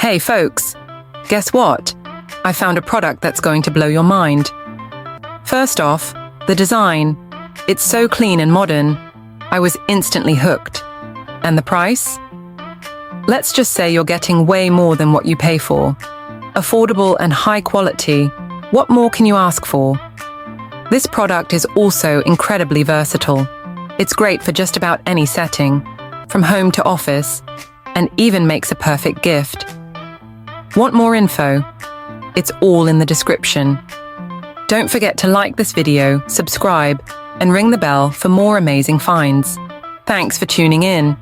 Hey folks, guess what? I found a product that's going to blow your mind. First off, the design. It's so clean and modern. I was instantly hooked. And the price? Let's just say you're getting way more than what you pay for. Affordable and high quality. What more can you ask for? This product is also incredibly versatile. It's great for just about any setting, from home to office, and even makes a perfect gift. Want more info? It's all in the description. Don't forget to like this video, subscribe, and ring the bell for more amazing finds. Thanks for tuning in.